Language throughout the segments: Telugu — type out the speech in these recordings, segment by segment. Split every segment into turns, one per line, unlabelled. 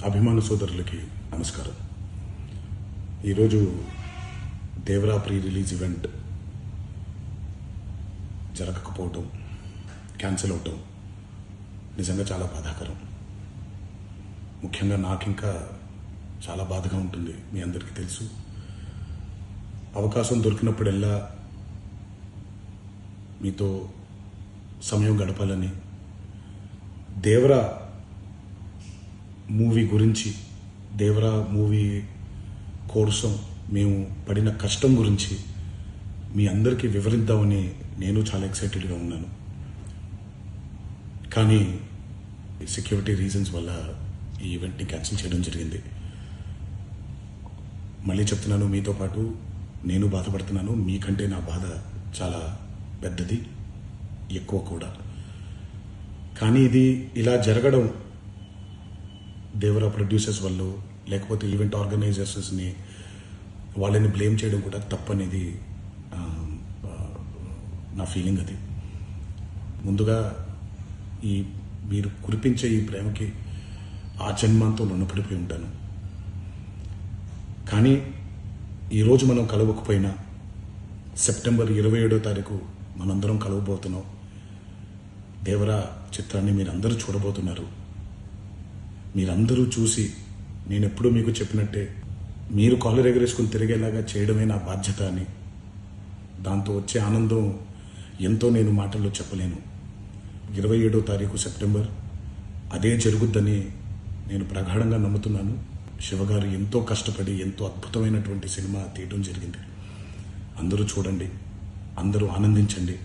అభిమాన సోదరులకి నమస్కారం. ఈరోజు దేవరా ప్రీ రిలీజ్ ఈవెంట్ జరగకపోవటం, క్యాన్సిల్ అవటం నిజంగా చాలా బాధాకరం. ముఖ్యంగా నాకు ఇంకా చాలా బాధగా ఉంటుంది. మీ అందరికీ తెలుసు, అవకాశం దొరికినప్పుడల్లా మీతో సమయం గడపాలని, దేవరా మూవీ గురించి, దేవరా మూవీ కోసం మేము పడిన కష్టం గురించి మీ అందరికీ వివరిద్దామని నేను చాలా ఎక్సైటెడ్గా ఉన్నాను. కానీ సెక్యూరిటీ రీజన్స్ వల్ల ఈ ఈవెంట్ని క్యాన్సిల్ చేయడం జరిగింది. మళ్ళీ చెప్తున్నాను, మీతో పాటు నేను బాధపడుతున్నాను. మీకంటే నా బాధ చాలా పెద్దది, ఎక్కువ కూడా. కానీ ఇది ఇలా జరగడం దేవరా ప్రొడ్యూసర్స్ వల్ల, లేకపోతే ఈవెంట్ ఆర్గనైజర్స్ని వాళ్ళని బ్లేమ్ చేయడం కూడా తప్పనేది నా ఫీలింగ్. అది ముందుగా మీరు కురిపించే ఈ ప్రేమకి ఆ జన్మంతో రుణపడిపోయి ఉంటాను. కానీ ఈరోజు మనం కలవకపోయినా సెప్టెంబర్ 27వ తారీఖు మనందరం కలవబోతున్నాం. దేవరా చిత్రాన్ని మీరందరూ చూడబోతున్నారు. మీరందరూ చూసి, నేను ఎప్పుడూ మీకు చెప్పినట్టే, మీరు కాలర్ ఎగరేసుకుని తిరిగేలాగా చేయడమే నా బాధ్యత అని, దాంతో వచ్చే ఆనందం ఎంతో నేను మాటల్లో చెప్పలేను. 27వ తారీఖు సెప్టెంబర్ అదే జరుగుద్దని నేను ప్రగాఢంగా నమ్ముతున్నాను. శివగారు ఎంతో కష్టపడి ఎంతో అద్భుతమైనటువంటి సినిమా తీయడం జరిగింది. అందరూ చూడండి, అందరూ ఆనందించండి.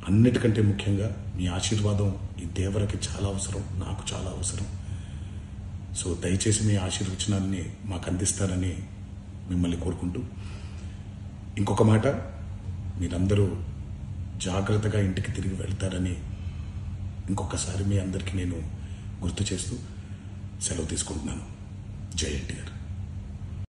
అన్నిటికంటే ముఖ్యంగా మీ ఆశీర్వాదం ఈ దేవరకి చాలా అవసరం, నాకు చాలా అవసరం. సో దయచేసి మీ ఆశీర్వచనాన్ని మాకు అందిస్తారని మిమ్మల్ని కోరుకుంటూ, ఇంకొక మాట, మీరందరూ జాగ్రత్తగా ఇంటికి తిరిగి వెళ్తారని ఇంకొకసారి మీ అందరికీ నేను గుర్తు చేస్తూ సెలవు తీసుకుంటున్నాను. జై ఎన్టీఆర్.